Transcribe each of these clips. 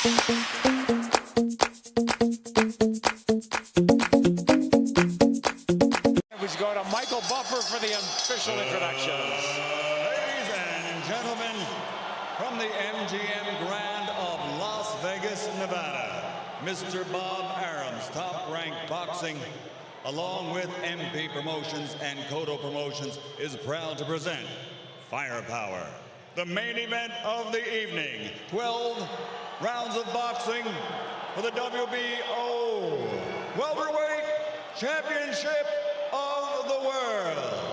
Go to Michael Buffer for the official introductions. Ladies and gentlemen, from the MGM Grand of Las Vegas, Nevada, Mr. Bob Arum's Top Rank Boxing, along with MP Promotions and Cotto Promotions, is proud to present Firepower, the main event of the evening. 12 rounds of boxing for the WBO Welterweight Championship of the world.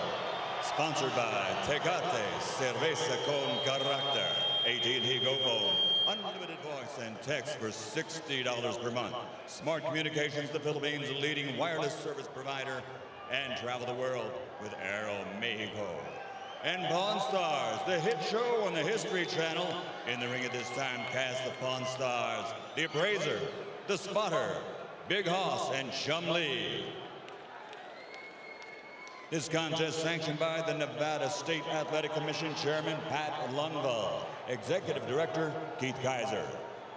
Sponsored by Tecate, Cerveza con Carácter. AT&T Go Phone, unlimited voice and text for $60 per month. Smart Communications, the Philippines' leading wireless service provider, and travel the world with Aero Mexico. And Pawn Stars, the hit show on the History Channel. In the ring at this time, cast the Pawn Stars, the Appraiser, the Spotter, Big Hoss, and Chum Lee. This contest sanctioned by the Nevada State Athletic Commission Chairman Pat Lundvall, Executive Director Keith Kaiser,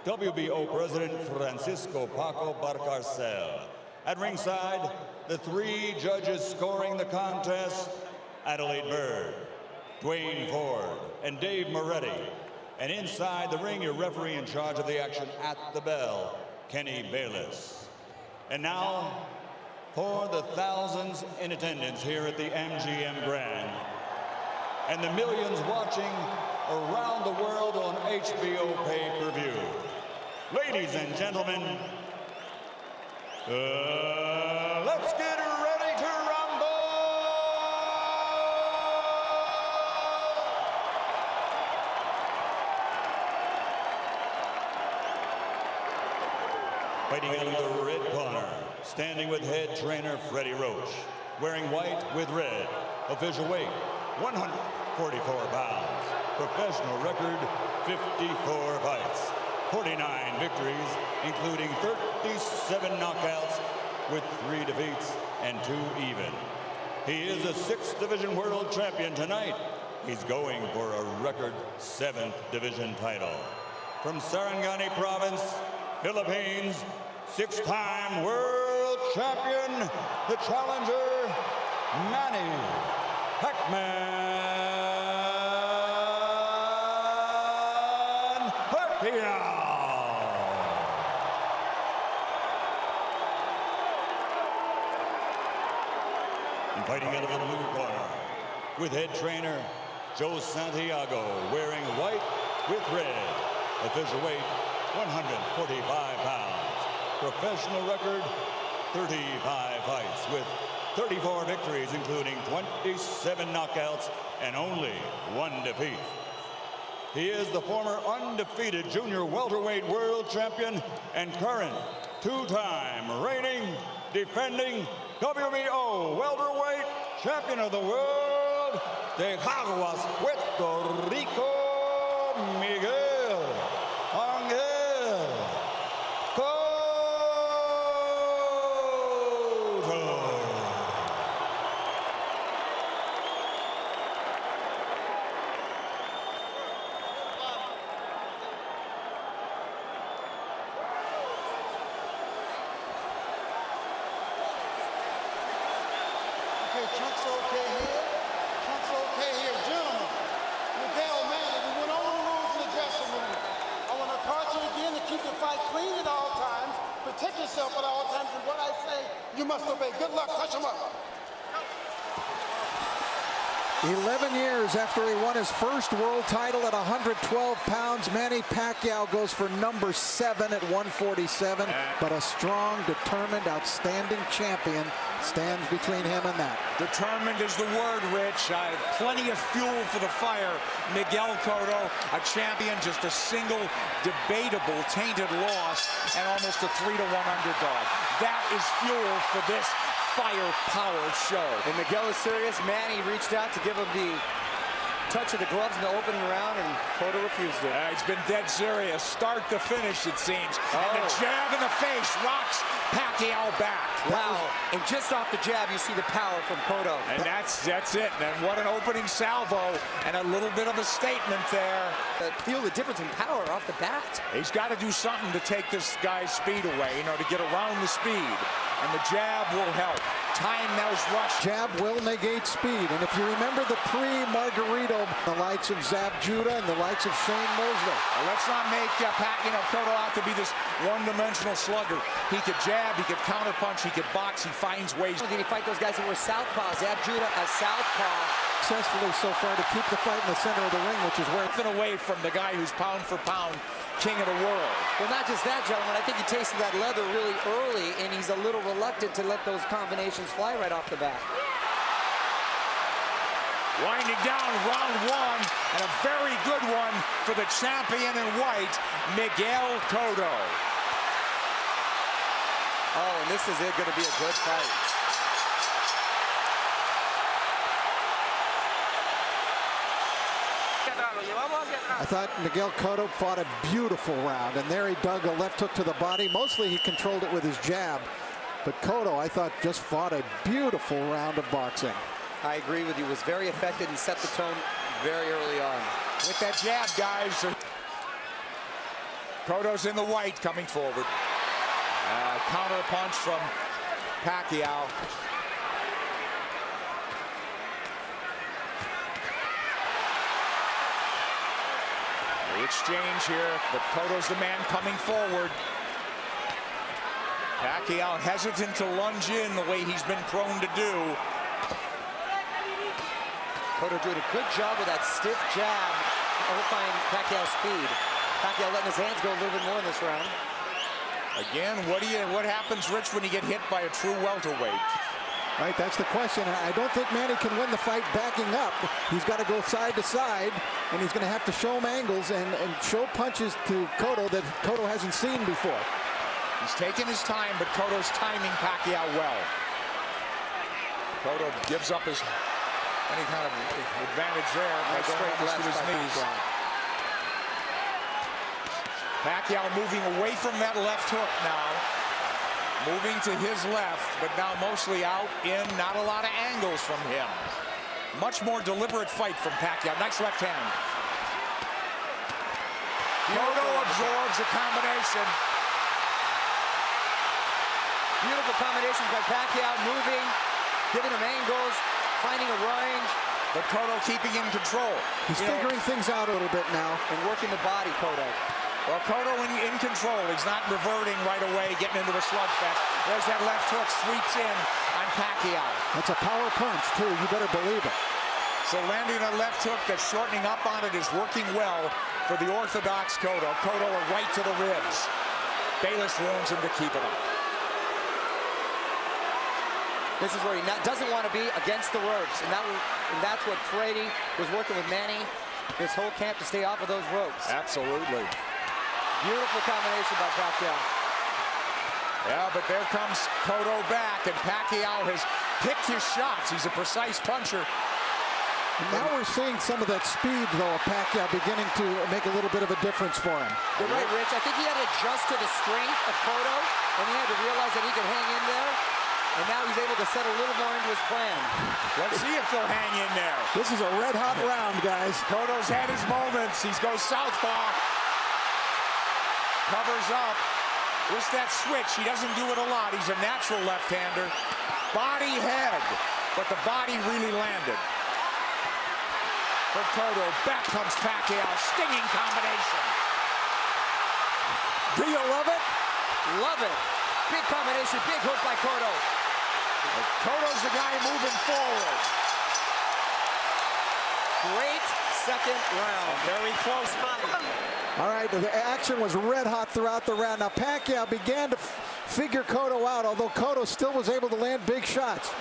WBO President Francisco Paco Barcarcel. At ringside, the three judges scoring the contest, Adelaide Bird, Dwayne Ford, and Dave Moretti. And inside the ring, your referee in charge of the action at the bell, Kenny Bayless. And now, for the thousands in attendance here at the MGM Grand and the millions watching around the world on HBO pay-per-view. Ladies and gentlemen, let's get ready to rumble! Fighting out of the red corner, standing with head trainer Freddie Roach, wearing white with red, official weight 144 pounds, professional record 54 fights, 49 victories, including 37 knockouts with 3 defeats and 2 even. He is a 6th division world champion tonight. He's going for a record 7th division title. From Sarangani Province, Philippines, 6-time world champion, the challenger, Manny Pacman Pacquiao. And fighting out of the blue corner, with head trainer Joe Santiago, wearing white with red, official weight 145 pounds. Professional record, 35 fights with 34 victories, including 27 knockouts and only 1 defeat. He is the former undefeated junior welterweight world champion and current 2-time reigning, defending WBO welterweight champion of the world, de Caguas, Puerto Rico, Miguel Angel Cotto. Okay, Chunk's okay here. Chunk's okay here. Gentlemen, Miguel, Manny, we went over the rules in the dressing room. I want to caution you again to keep your fight clean at all times, protect yourself at all times, and what I say, you must obey. Good luck. Touch him up. 11 years after he won his first world title at 112 pounds, Manny Pacquiao goes for number 7 at 147. But a strong, determined, outstanding champion stands between him and that. Determined is the word, Rich. Plenty of fuel for the fire. Miguel Cotto, a champion, just a single debatable tainted loss and almost a 3-1 underdog. That is fuel for this firepower show. And Miguel is serious. Manny reached out to give him the touch of the gloves in the opening round, and Cotto refused it. He's been dead serious, start to finish, it seems. And the jab in the face rocks Pacquiao back. Wow. And just off the jab, you see the power from Cotto. And that's it. And what an opening salvo and a little bit of a statement there. Feel the difference in power off the bat. He's got to do something to take this guy's speed away, to get around the speed. And the jab will help. Time those rush. Jab will negate speed. And if you remember the pre-Margarito, the likes of Zab Judah and the likes of Shane Mosley. Well, let's not make Cotto out to be this one-dimensional slugger. He could jab, he could counterpunch, he could box, he finds ways. Did he fight those guys that were southpaw? Zab Judah a southpaw. Successfully so far to keep the fight in the center of the ring, which is where Nothing away from the guy who's pound for pound king of the world. Well, not just that, gentlemen. I think he tasted that leather really early, and he's a little reluctant to let those combinations fly right off the bat. Winding down round one, and a very good one for the champion in white, Miguel Cotto. Oh, and this is going to be a good fight. I thought Miguel Cotto fought a beautiful round, and there he dug a left hook to the body. Mostly he controlled it with his jab, but Cotto, I thought, just fought a beautiful round of boxing. I agree with you. Was very effective and set the tone very early on. With that jab, guys. Cotto's in the white coming forward. Counter punch from Pacquiao. The exchange here, but Cotto's the man coming forward. Pacquiao hesitant to lunge in the way he's been prone to do. Cotto doing a good job with that stiff jab, overflying Pacquiao's speed. Pacquiao letting his hands go a little bit more in this round. Again, what happens, Rich, when you get hit by a true welterweight? Right, that's the question. I don't think Manny can win the fight backing up. He's got to go side to side, and he's going to have to show him angles and show punches to Cotto that Cotto hasn't seen before. He's taking his time, but Cotto's timing Pacquiao well. Cotto gives up any kind of advantage there by going almost to his knees. Pacquiao moving away from that left hook now. Moving to his left, but now mostly out in, not a lot of angles from him. Much more deliberate fight from Pacquiao. Nice left hand. Cotto absorbs a combination. Beautiful combinations by Pacquiao, moving, giving him angles, finding a range. But Cotto keeping in control. He's figuring things out a little bit now. And working the body, Cotto. Well, Cotto in control. He's not reverting right away, getting into a slugfest. There's that left hook, sweeps in on Pacquiao. That's a power punch, too. You better believe it. So landing a left hook that's shortening up on it is working well for the orthodox Cotto. Cotto a right to the ribs. Bayless warns him to keep it up. This is where he doesn't want to be against the ropes. And that's what Frady was working with Manny this whole camp, to stay off of those ropes. Absolutely. Beautiful combination by Pacquiao. Yeah, but there comes Cotto back, and Pacquiao has picked his shots. He's a precise puncher. And now we're seeing some of that speed, though, of Pacquiao beginning to make a little bit of a difference for him. You're right, Rich. I think he had to adjust to the strength of Cotto, and he had to realize that he could hang in there. And now he's able to set a little more into his plan. Let's see if they'll hang in there. This is a red-hot round, guys. Cotto's had his moments. He goes southpaw. Covers up. Just that switch. He doesn't do it a lot. He's a natural left-hander. Body head. But the body really landed. For Cotto. Back comes Pacquiao. Stinging combination. Do you love it? Love it. Big combination. Big hook by Cotto. Cotto's the guy moving forward. Great second round. Very close fight. All right, the action was red hot throughout the round. Now Pacquiao began to figure Cotto out, although Cotto still was able to land big shots.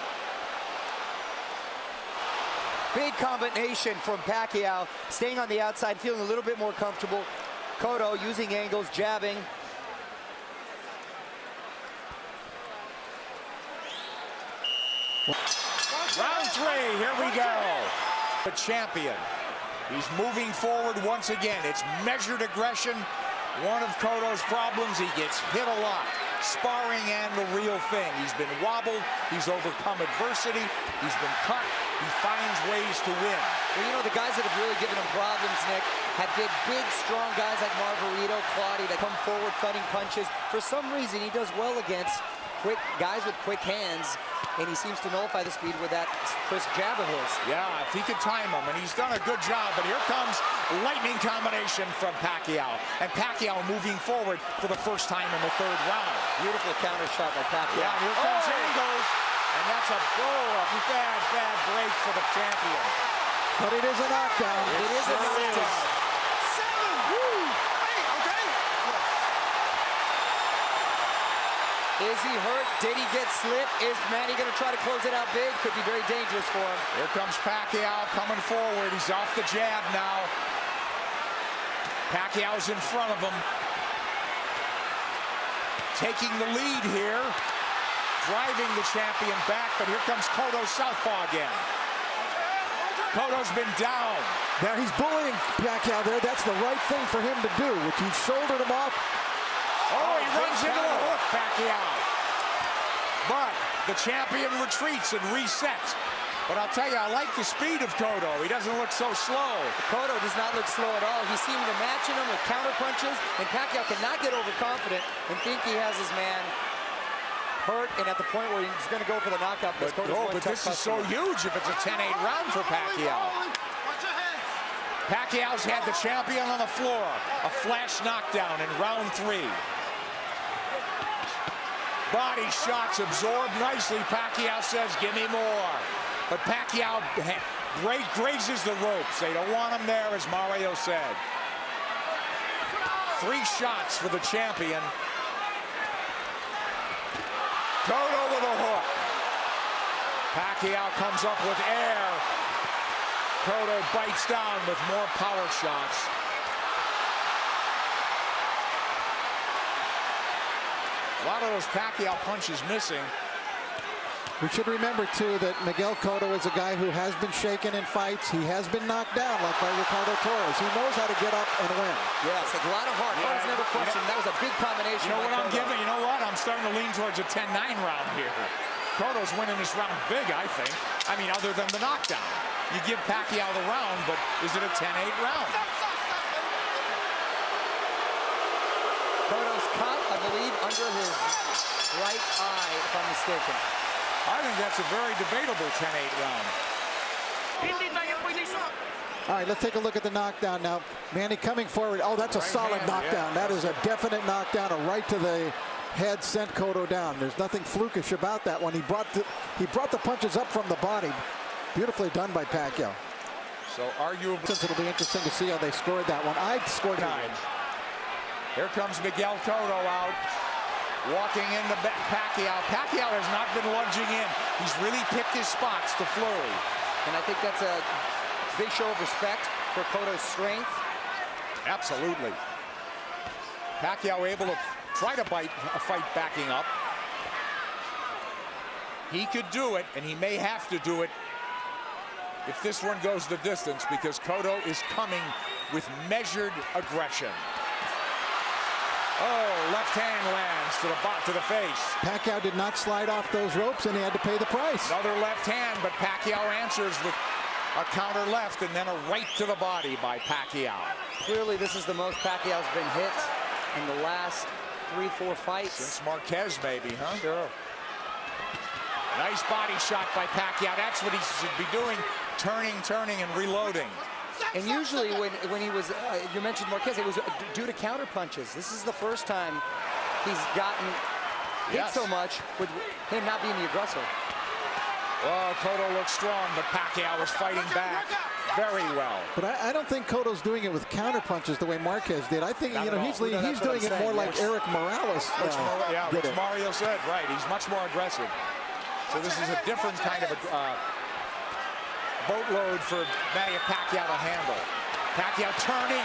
Big combination from Pacquiao, staying on the outside, feeling a little bit more comfortable. Cotto using angles, jabbing. Round three, here we go. The champion. He's moving forward once again. It's measured aggression One of Cotto's problems, he gets hit a lot. Sparring and the real thing. He's been wobbled. He's overcome adversity. He's been cut. He finds ways to win. Well, you know, the guys that have really given him problems, Nick, have been big, strong guys like Margarito, Claudio, that come forward cutting punches. For some reason, he does well against quick guys with quick hands, and he seems to nullify the speed with that crisp jab of his. Yeah, if he could time him, and he's done a good job. But here comes lightning combination from Pacquiao, and Pacquiao moving forward for the first time in the third round. Beautiful counter shot by Pacquiao. Yeah, here comes angles, and that's a bad break for the champion. But it is a knockdown. It is a knockdown. Is he hurt? Did he get slipped? Is Manny going to try to close it out big? Could be very dangerous for him. Here comes Pacquiao coming forward. He's off the jab now. Pacquiao's in front of him. Taking the lead here. Driving the champion back, but here comes Cotto southpaw again. Cotto's been down. Now he's bullying Pacquiao there. That's the right thing for him to do, which he shouldered him off. Oh, he runs into the hook, Pacquiao. But the champion retreats and resets. But I'll tell you, I like the speed of Cotto. He doesn't look so slow. Cotto does not look slow at all. He seemed to matching him with counter punches, and Pacquiao cannot get overconfident and think he has his man hurt and at the point where he's going to go for the knockout. But this is so huge if it's a 10-8 round for Pacquiao. Pacquiao's had the champion on the floor. A flash knockdown in round 3. Body shots absorbed nicely. Pacquiao says, give me more. But Pacquiao grazes the ropes. They don't want him there, as Mario said. 3 shots for the champion. Cotto with a hook. Pacquiao comes up with air. Cotto bites down with more power shots. A lot of those Pacquiao punches missing. We should remember, too, that Miguel Cotto is a guy who has been shaken in fights. He has been knocked down, like by Ricardo Torres. He knows how to get up and win. Yes, a lot of heart. Heart's never questioned. That was a big combination. You know what I'm giving? You know what? I'm starting to lean towards a 10-9 round here. Cotto's winning this round big, I think. I mean, other than the knockdown. You give Pacquiao the round, but is it a 10-8 round? Cotto's cut, I believe, under his right eye, if I'm mistaken. I think that's a very debatable 10-8 round. All right, let's take a look at the knockdown now. Manny coming forward. Oh, that's a solid knockdown. Yeah. That is a definite knockdown. A right to the head sent Cotto down. There's nothing flukish about that one. He brought the punches up from the body. Beautifully done by Pacquiao. So arguably, since it'll be interesting to see how they scored that one. I scored 9. Here comes Miguel Cotto out. Walking into Pacquiao. Pacquiao has not been lunging in. He's really picked his spots to flurry. And I think that's a big show of respect for Cotto's strength. Absolutely. Pacquiao able to try to bite a fight backing up. He could do it, and he may have to do it if this one goes the distance, because Cotto is coming with measured aggression. Oh, left hand lands to the face. Pacquiao did not slide off those ropes, and he had to pay the price. Another left hand, but Pacquiao answers with a counter left and then a right to the body by Pacquiao. Clearly, this is the most Pacquiao's been hit in the last 3-4 fights. Since Marquez, maybe, huh? Sure. Nice body shot by Pacquiao. That's what he should be doing, turning, and reloading. And usually when he was, you mentioned Marquez, it was due to counter punches. This is the first time he's gotten hit so much with him not being the aggressor. Well, Cotto looks strong, but Pacquiao is fighting back very well. But I don't think Cotto's doing it with counter punches the way Marquez did. I think he's doing it more like Eric Morales which Mario said, right. He's much more aggressive. So this is a different kind of boatload for Manny Pacquiao to handle. Pacquiao turning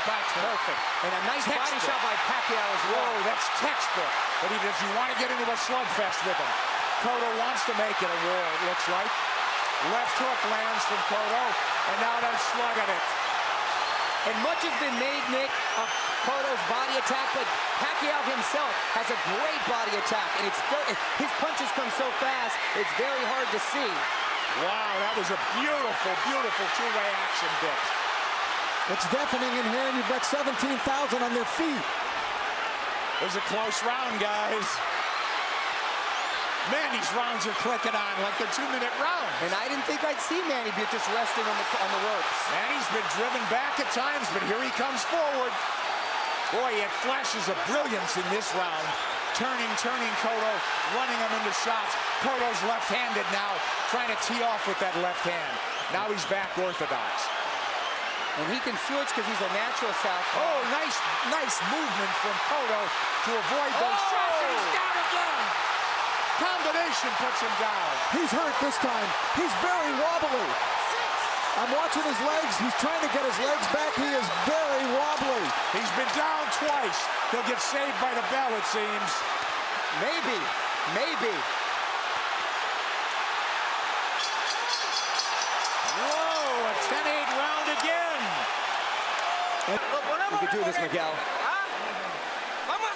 back, perfect. And a nice body shot by Pacquiao as well. Whoa, that's textbook. But if you want to get into a slugfest with him, Cotto wants to make it a war, it looks like. Left hook lands from Cotto, and now they're slugging it. And much has been made, Nick, of Cotto's body attack, but Pacquiao himself has a great body attack, and his punches come so fast, it's very hard to see. Wow, that was a beautiful, beautiful two-way action, Dick. It's deafening in here, and you've got 17,000 on their feet. It was a close round, guys. Man, these rounds are clicking on like the 2-minute round. And I didn't think I'd see Manny just resting on the ropes. Manny's been driven back at times, but here he comes forward. Boy, he had flashes of brilliance in this round. Turning Cotto, running him into shots. Cotto's left-handed now, trying to tee off with that left hand. Now he's back orthodox. And he can switch because he's a natural southpaw. Oh, nice movement from Cotto to avoid those shots. And he's down again. Combination puts him down. He's hurt this time. He's very wobbly. I'm watching his legs. He's trying to get his legs back. He is very wobbly. He's been down twice. He'll get saved by the bell, it seems. Maybe. Whoa, a 10-8 round again. We could do this, Miguel.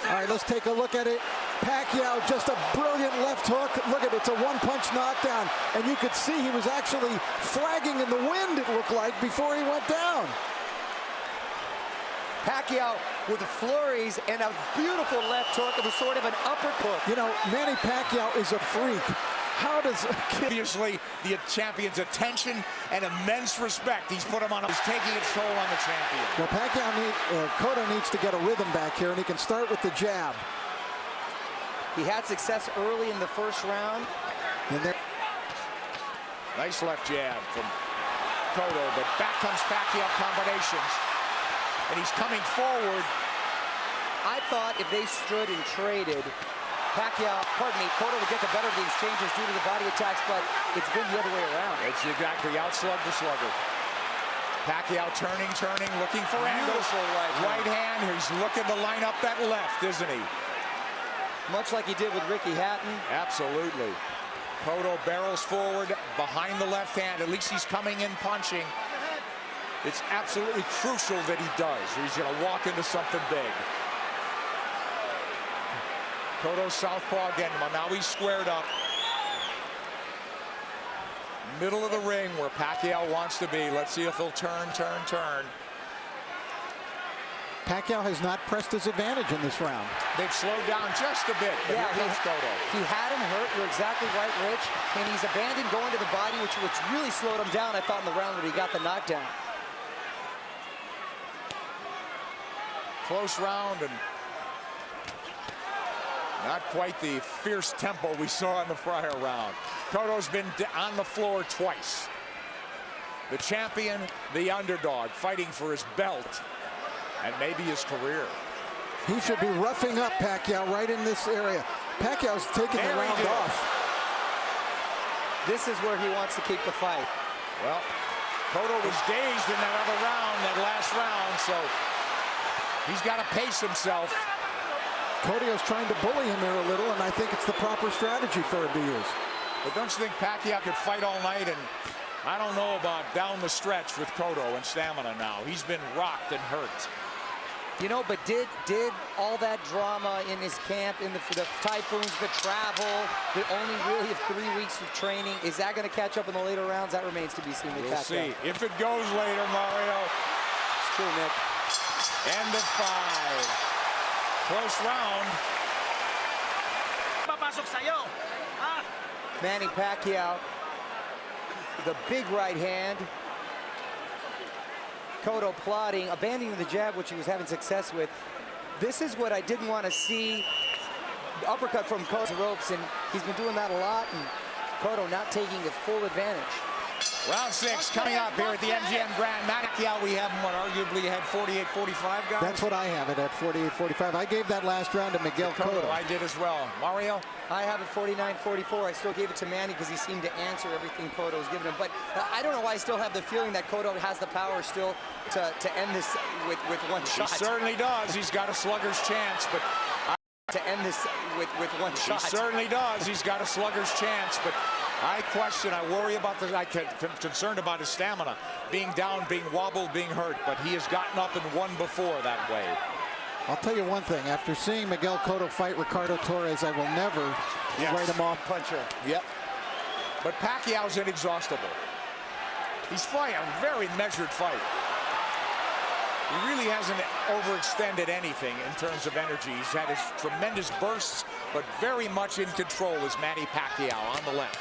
All right, let's take a look at it. Pacquiao, just a brilliant left hook. Look at it, it's a one-punch knockdown. And you could see he was actually flagging in the wind, it looked like, before he went down. Pacquiao with flurries and a beautiful left hook. It was sort of an uppercut. You know, Manny Pacquiao is a freak. How does obviously the champion's attention and immense respect he's put him on? He's taking its toll on the champion. Well, Cotto needs to get a rhythm back here, and he can start with the jab. He had success early in the first round. Nice left jab from Cotto, but back comes Pacquiao combinations, and he's coming forward. I thought if they stood and traded, Cotto would get the better of the exchanges due to the body attacks, but it's been the other way around. It's exactly outslug the slugger. Pacquiao turning, looking for angles. Right hand. He's looking to line up that left, isn't he? Much like he did with Ricky Hatton. Absolutely. Cotto barrels forward behind the left hand. At least he's coming in punching. It's absolutely crucial that he does, or he's going to walk into something big. Cotto southpaw again. Now he's squared up. Middle of the ring where Pacquiao wants to be. Let's see if he'll turn. Pacquiao has not pressed his advantage in this round. They've slowed down just a bit, but yeah, here comes Cotto. He had him hurt, you're exactly right, Rich, and he's abandoned going to the body, which really slowed him down, I thought, in the round when he got the knockdown. Close round, and not quite the fierce tempo we saw in the prior round. Cotto's been on the floor twice. The champion, the underdog, fighting for his belt and maybe his career. He should be roughing up Pacquiao right in this area. Pacquiao's taking the round off. This is where he wants to keep the fight. Well, Cotto was dazed in that other round, that last round, so he's got to pace himself. Cotto's trying to bully him here a little, and I think it's the proper strategy for him to use. But don't you think Pacquiao could fight all night? And I don't know about down the stretch with Cotto and stamina now. He's been rocked and hurt. You know, but did all that drama in his camp, in the typhoons, the travel, the only really 3 weeks of training, is that going to catch up in the later rounds? That remains to be seen with Pacquiao. We'll see. If it goes later, Mario. It's true, Nick. End of 5. Close round. Manny Pacquiao, the big right hand. Cotto plotting, abandoning the jab, which he was having success with. This is what I didn't want to see. The uppercut from Cotto's ropes, and he's been doing that a lot, and Cotto not taking his full advantage. Round 6 coming up here at the MGM Grand. Pacquiao, we have him, arguably had 48-45, guys? That's what I have it at, 48-45. I gave that last round to Miguel Cotto. I did as well. Mario? I have it 49-44. I still gave it to Manny because he seemed to answer everything Cotto was giving him. But I don't know why I still have the feeling that Cotto has the power still to end this with one shot. He certainly does. He's got a slugger's chance, but... to end this with one shot. He certainly does. He's got a slugger's chance, but I worry about this. I'm concerned about his stamina. Being down, being wobbled, being hurt. But he has gotten up and won before that way. I'll tell you one thing. After seeing Miguel Cotto fight Ricardo Torres, I will never write him off. Puncher. Yep. But Pacquiao's inexhaustible. He's fighting a very measured fight. He really hasn't overextended anything in terms of energy. He's had his tremendous bursts, but very much in control is Manny Pacquiao on the left.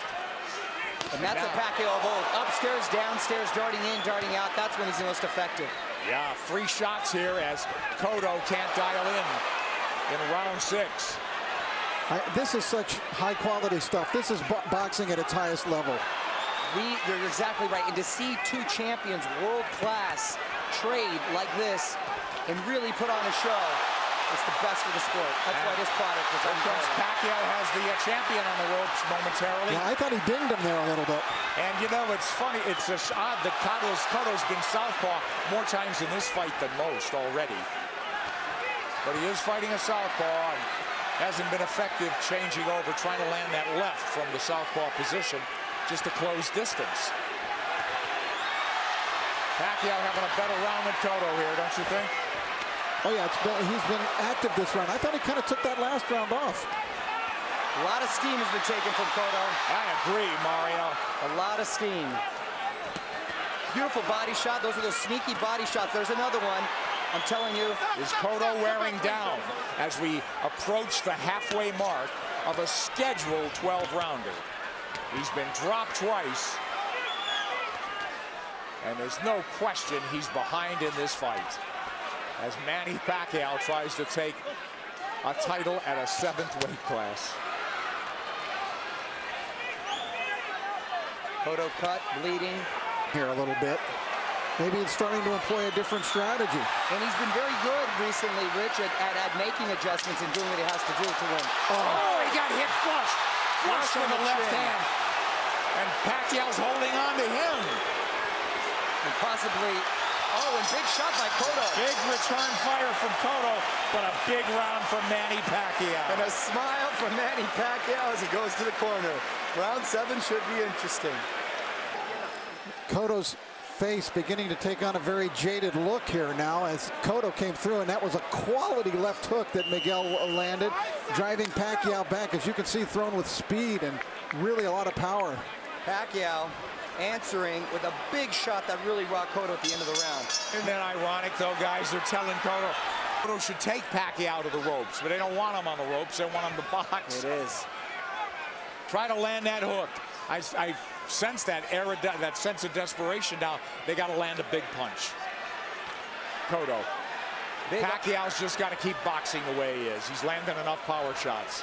And that's a Pacquiao of old. Upstairs, downstairs, darting in, darting out. That's when he's the most effective. Yeah, 3 shots here as Cotto can't dial in round 6. This is such high-quality stuff. This is boxing at its highest level. You're exactly right. And to see 2 champions, world-class, trade like this and really put on a show, it's the best for the sport. That's why this product is unbelievable. Pacquiao has the champion on the ropes momentarily. Yeah, I thought he dinged him there a little bit. And you know, it's funny. It's just odd that Cotto's been southpaw more times in this fight than most already. But he is fighting a southpaw and hasn't been effective changing over, trying to land that left from the southpaw position just to close distance. Pacquiao having a better round than Cotto here, don't you think? Oh yeah, he's been active this round. I thought he kind of took that last round off. A lot of steam has been taken from Cotto. I agree, Mario. A lot of steam. Beautiful body shot. Those are those sneaky body shots. There's another one. I'm telling you. Is Cotto wearing down as we approach the halfway mark of a scheduled 12-rounder? He's been dropped twice. And there's no question he's behind in this fight, as Manny Pacquiao tries to take a title at a 7th weight class. Cotto cut, bleeding. Here a little bit. Maybe it's starting to employ a different strategy. And he's been very good recently, Rich, at making adjustments and doing what he has to do to win. Oh, he got hit flush. Flush with the left hand. And Pacquiao's holding on to him. And possibly, and big shot by Cotto. Big return fire from Cotto, but a big round from Manny Pacquiao. And a smile from Manny Pacquiao as he goes to the corner. Round 7 should be interesting. Cotto's face beginning to take on a very jaded look here now as Cotto came through, and that was a quality left hook that Miguel landed, driving Pacquiao back, as you can see, thrown with speed and really a lot of power. Pacquiao answering with a big shot that really rocked Cotto at the end of the round. Isn't that ironic, though, guys? They're telling Cotto should take Pacquiao to the ropes, but they don't want him on the ropes. They want him to box. It is. Try to land that hook. I sense that sense of desperation now. They got to land a big punch. Cotto. Pacquiao's just got to keep boxing the way he is. He's landing enough power shots.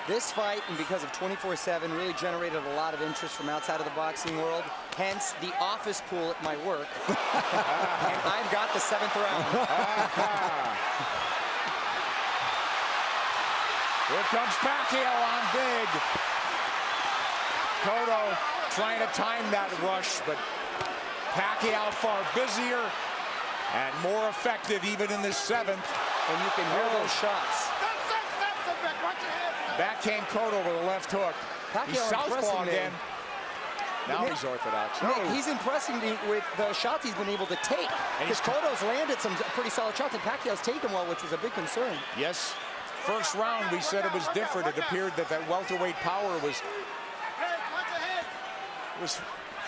This fight, and because of 24/7, really generated a lot of interest from outside of the boxing world. Hence, the office pool at my work. And I've got the 7th round. Here comes Pacquiao on big. Cotto trying to time that rush, but Pacquiao far busier and more effective even in this 7th. And you can hear those shots. Back came Cotto with a left hook. He's southpaw again. Now he's orthodox. Nick, he's impressing me with the shots he's been able to take. Because Cotto's landed some pretty solid shots, and Pacquiao's taken well, which was a big concern. Yes. First round, we said it was different. It appeared that welterweight power was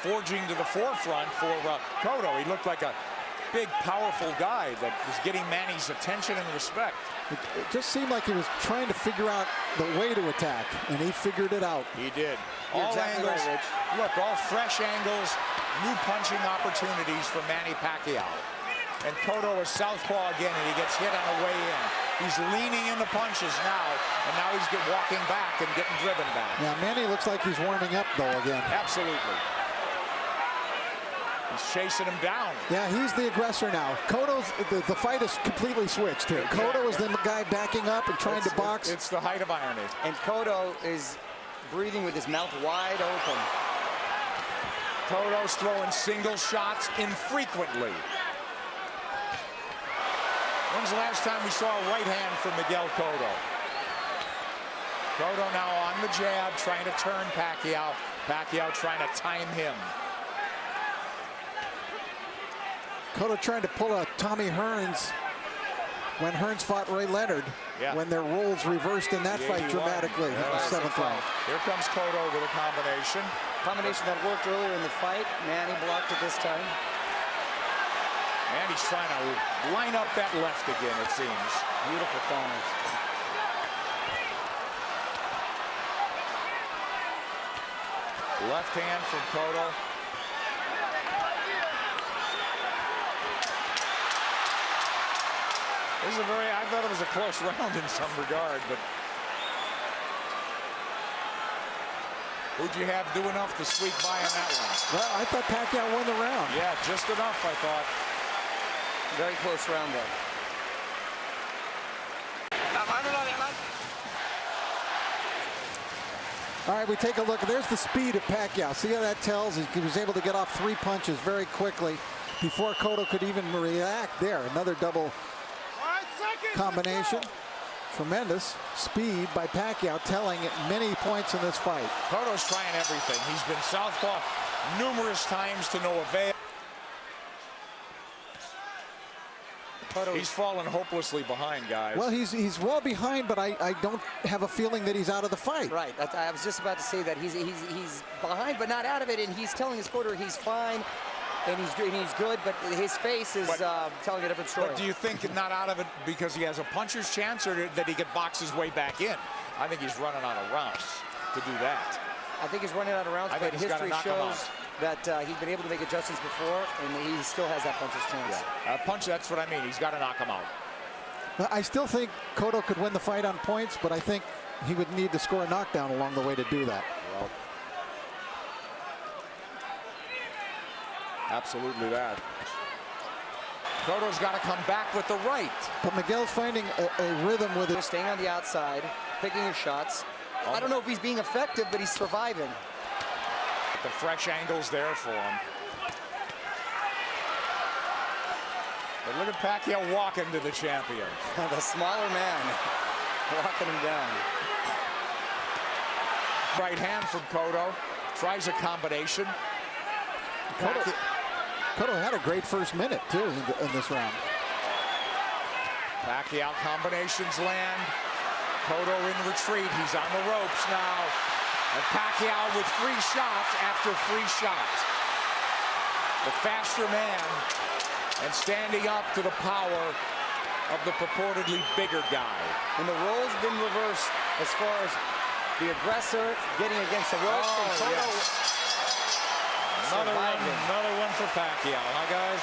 forging to the forefront for Cotto. He looked like a big, powerful guy that was getting Manny's attention and respect. It just seemed like he was trying to figure out the way to attack, and he figured it out. He did. You're All exactly angles. right, Rich. Look, all fresh angles, new punching opportunities for Manny Pacquiao. And Cotto is southpaw again, and he gets hit on the way in. He's leaning into punches now, and now he's walking back and getting driven back. Yeah, Manny looks like he's warming up, though, again. Absolutely. He's chasing him down. Yeah, he's the aggressor now. Cotto's, the fight is completely switched here. Cotto is the guy backing up and trying to box. It's the height of irony. And Cotto is breathing with his mouth wide open. Cotto's throwing single shots infrequently. When's the last time we saw a right hand from Miguel Cotto? Cotto now on the jab, trying to turn Pacquiao. Pacquiao trying to time him. Cotto trying to pull a Tommy Hearns when Hearns fought Ray Leonard, when their roles reversed in that fight dramatically in the 7th round. Here comes Cotto with a combination. Combination that worked earlier in the fight. Manny blocked it this time. Manny's trying to line up that left again, it seems. Beautiful counters. Left hand from Cotto. This is I thought it was a close round in some regard, but who'd you have do enough to squeak by on that one? Well, I thought Pacquiao won the round. Yeah, just enough, I thought. Very close round, though. All right, we take a look. There's the speed of Pacquiao. See how that tells? He was able to get off 3 punches very quickly before Cotto could even react. There, another double combination. Tremendous speed by Pacquiao, telling at many points in this fight. Cotto's trying everything. He's been southpaw numerous times to no avail. He's fallen hopelessly behind, guys. Well, he's well behind, but I don't have a feeling that he's out of the fight. Right. I was just about to say that he's behind, but not out of it, and he's telling his corner he's fine. And he's good, but his face is telling a different story. But do you think not out of it because he has a puncher's chance, or that he could box his way back in? I think he's running out of rounds to do that. I think he's running out of rounds, but history shows that he's been able to make adjustments before, and he still has that puncher's chance. Yeah. Punch, that's what I mean. He's got to knock him out. I still think Cotto could win the fight on points, but I think he would need to score a knockdown along the way to do that. Well, absolutely that. Cotto's got to come back with the right. But Miguel's finding a rhythm with it. Staying on the outside, picking his shots. I don't know if he's being effective, but he's surviving. The fresh angles there for him. But look at Pacquiao walking to the champion. The smaller man walking him down. Right hand from Cotto. Tries a combination. Cotto had a great first minute, too, in this round. Pacquiao combinations land. Cotto in retreat. He's on the ropes now. And Pacquiao with free shots after free shot. The faster man and standing up to the power of the purportedly bigger guy. And the role's been reversed as far as the aggressor getting against the ropes. Another one for Pacquiao, huh, guys?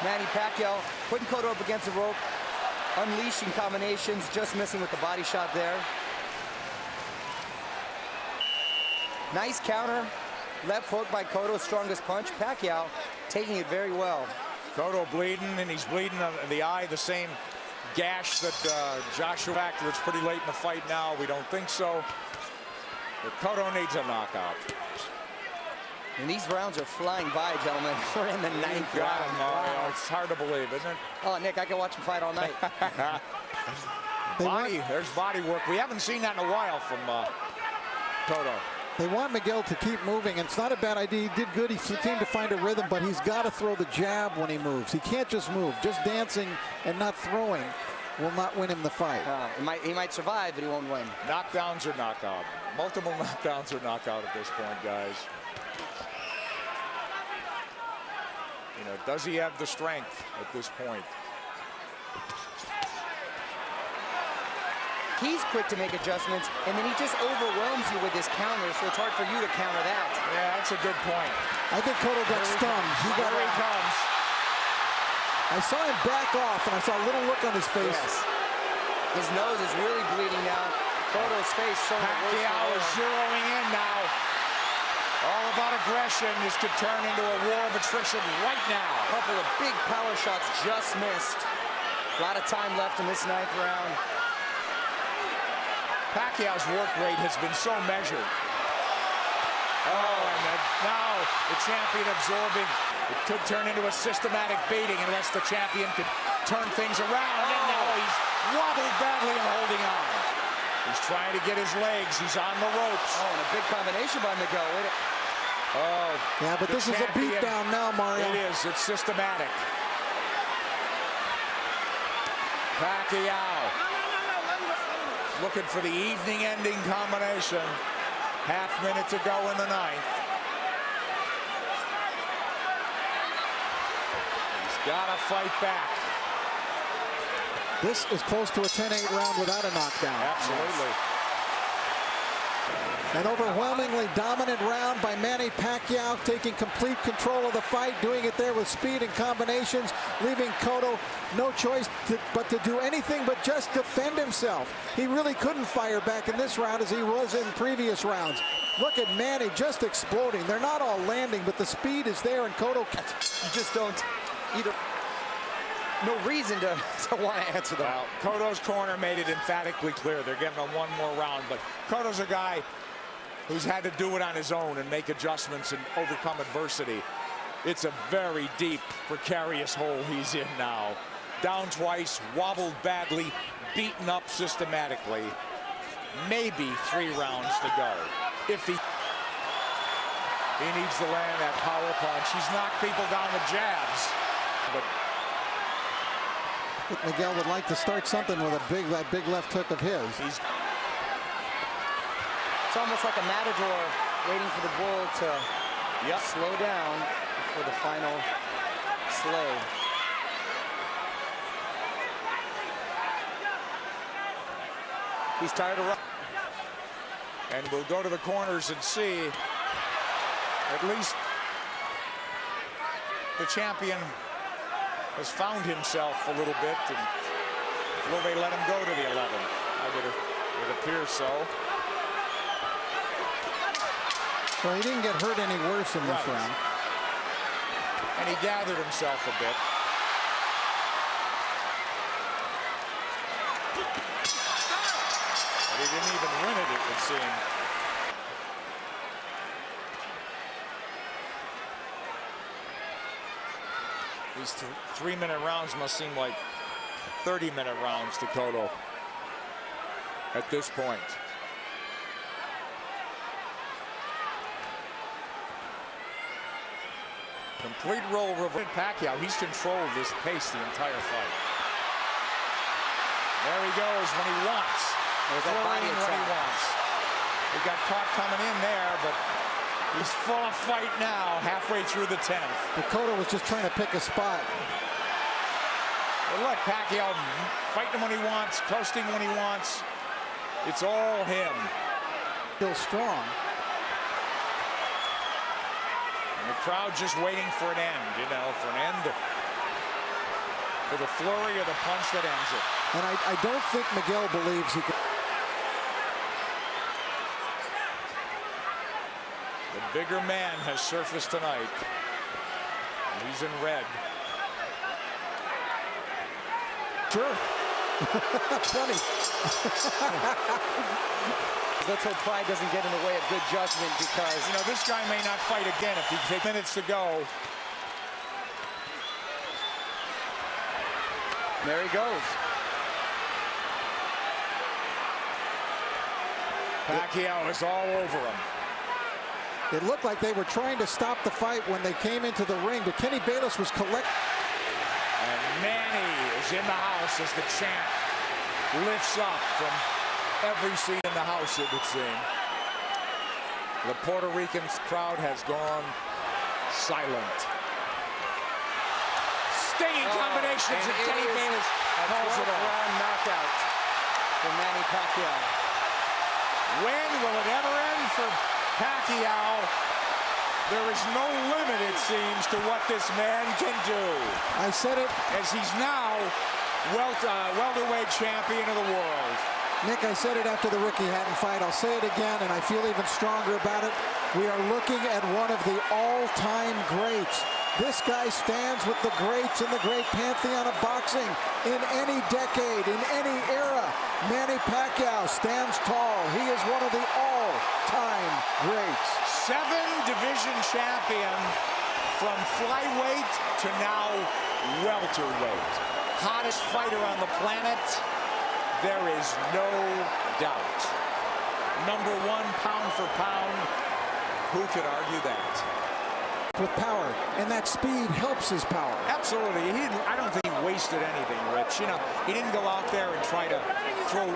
Manny Pacquiao putting Cotto up against the rope, unleashing combinations, just missing with the body shot there. Nice counter, left hook by Cotto, strongest punch. Pacquiao taking it very well. Cotto bleeding, and he's bleeding on the eye, the same gash that Joshua factor. It's pretty late in the fight now. We don't think so. But Cotto needs a knockout. And these rounds are flying by, gentlemen. We're in the 9th round. Wow. It's hard to believe, isn't it? Oh, Nick, I can watch him fight all night. There's body work. We haven't seen that in a while from Cotto. They want Miguel to keep moving, and it's not a bad idea. He did good. He seemed to find a rhythm, but he's got to throw the jab when he moves. He can't just move. Just dancing and not throwing will not win him the fight. He might survive, but he won't win. Knockdowns or knockout. Multiple knockdowns or knockout at this point, guys. You know, does he have the strength at this point? He's quick to make adjustments, and then he just overwhelms you with his counter, so it's hard for you to counter that. Yeah, that's a good point. I think Cotto got stung. Here he comes. I saw him back off, and I saw a little look on his face. Yes. His nose is really bleeding now. Cotto's face showing Pacquiao is zeroing in now. All about aggression. This could turn into a war of attrition right now. A couple of big power shots just missed. A lot of time left in this 9th round. Pacquiao's work rate has been so measured. Oh, and now the champion absorbing. It could turn into a systematic beating unless the champion could turn things around. And now wobbled badly and holding on. He's trying to get his legs. He's on the ropes. Oh, and a big combination by Miguel. Oh, yeah, but this is a beatdown now, Mario. It is. It's systematic. Pacquiao looking for the evening-ending combination. Half minute to go in the ninth. He's got to fight back. This is close to a 10-8 round without a knockdown. Absolutely. An overwhelmingly dominant round by Manny Pacquiao, taking complete control of the fight, doing it there with speed and combinations, leaving Cotto no choice but to do anything but just defend himself. He really couldn't fire back in this round as he was in previous rounds. Look at Manny just exploding. They're not all landing, but the speed is there, and Cotto... You just don't either. No reason to want to answer that. Well, Cotto's corner made it emphatically clear they're getting him one more round, but Cotto's a guy who's had to do it on his own and make adjustments and overcome adversity. It's a very deep, precarious hole he's in now. Down twice, wobbled badly, beaten up systematically. Maybe 3 rounds to go. If he needs to land that power punch. He's knocked people down with jabs. But I think Miguel would like to start something with that big left hook of his. It's almost like a matador waiting for the bull to slow down for the final slay. He's tired of running. And we'll go to the corners and see. At least the champion has found himself a little bit. And will they let him go to the 11th? It appears so. Well, he didn't get hurt any worse in this round. And he gathered himself a bit. But he didn't even win it would seem. These 3-minute rounds must seem like 30-minute rounds to Cotto at this point. Complete role reversal. Pacquiao, he's controlled this pace the entire fight. There he goes when he wants. There's that body when he wants. He got caught coming in there, but he's full of fight now, halfway through the 10th. But Cotto was just trying to pick a spot. Well, look, Pacquiao fighting when he wants, coasting when he wants. It's all him. Still strong. And the crowd just waiting for an end, for an end. For the flurry or the punch that ends it. And I don't think Miguel believes he can. The bigger man has surfaced tonight. He's in red. Sure. Funny. Let's hope pride doesn't get in the way of good judgment, because this guy may not fight again if he takes minutes to go. There he goes. Pacquiao is all over him. It looked like they were trying to stop the fight when they came into the ring, but Kenny Bayless was collecting. And Manny is in the house as the chant lifts up from every seat in the house, it would seem. The Puerto Rican crowd has gone silent. Stinging combinations, and Kenny Bayless calls it off. Round knockout for Manny Pacquiao. When will it ever end for Pacquiao? There is no limit, it seems, to what this man can do. I said it. As he's now welterweight champion of the world. Nick, I said it after the Ricky Hatton fight. I'll say it again, and I feel even stronger about it. We are looking at one of the all-time greats. This guy stands with the greats in the great pantheon of boxing in any decade, in any era. Manny Pacquiao stands tall. He is one of the all-time greats. 7-division champion from flyweight to now welterweight. Hottest fighter on the planet. there is no doubt. #1 pound for pound. Who could argue that? With power, and that speed helps his power. Absolutely. I don't think he wasted anything, Rich. You know, he didn't go out there and try to throw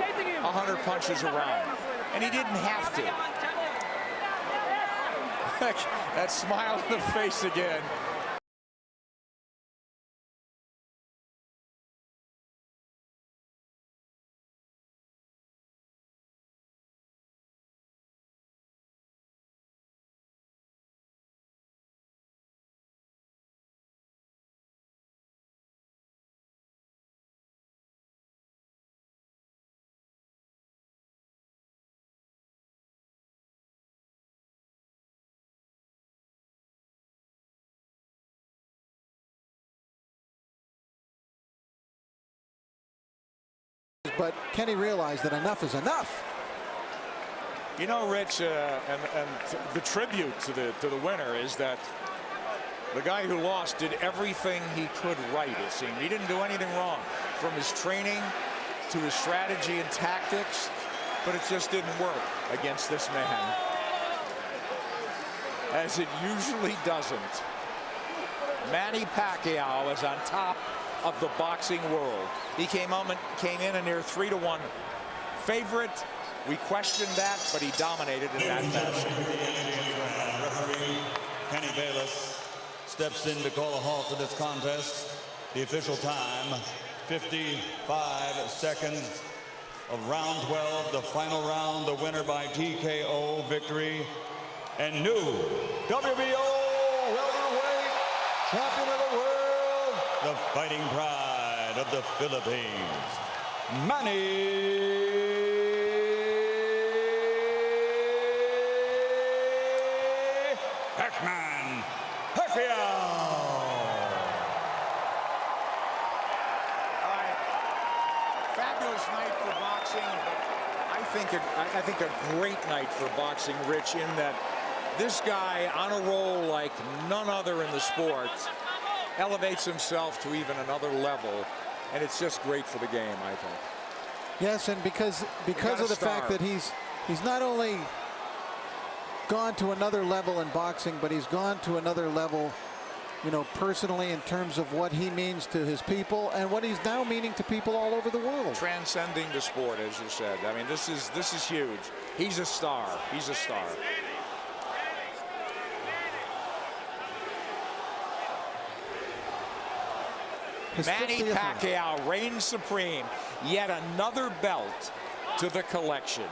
100 punches around, and he didn't have to. That smile on the face again. But Kenny realized that enough is enough. You know, Rich, and the tribute to the winner is that the guy who lost did everything he could right, it seemed. He didn't do anything wrong, from his training to his strategy and tactics, but it just didn't work against this man, as it usually doesn't. Manny Pacquiao is on top of the boxing world. He came in a near 3-1 favorite. We questioned that, but he dominated in that fashion. Referee Kenny Bayless steps in to call a halt to this contest. The official time, 55 seconds of round 12, the final round, the winner by TKO victory, and new WBO welterweight champion of the world, the fighting pride of the Philippines, Manny pacman Pacquiao. Fabulous night for boxing, but I think a great night for boxing, Rich, in that this guy on a roll like none other in the sport elevates himself to even another level, and it's just great for the game, I think. Yes, and because of the fact that he's not only gone to another level in boxing, but he's gone to another level, you know, personally, in terms of what he means to his people and what he's now meaning to people all over the world. Transcending the sport, as you said. I mean, this is huge. He's a star. He's a star. Manny Pacquiao reigns supreme. Yet another belt to the collection.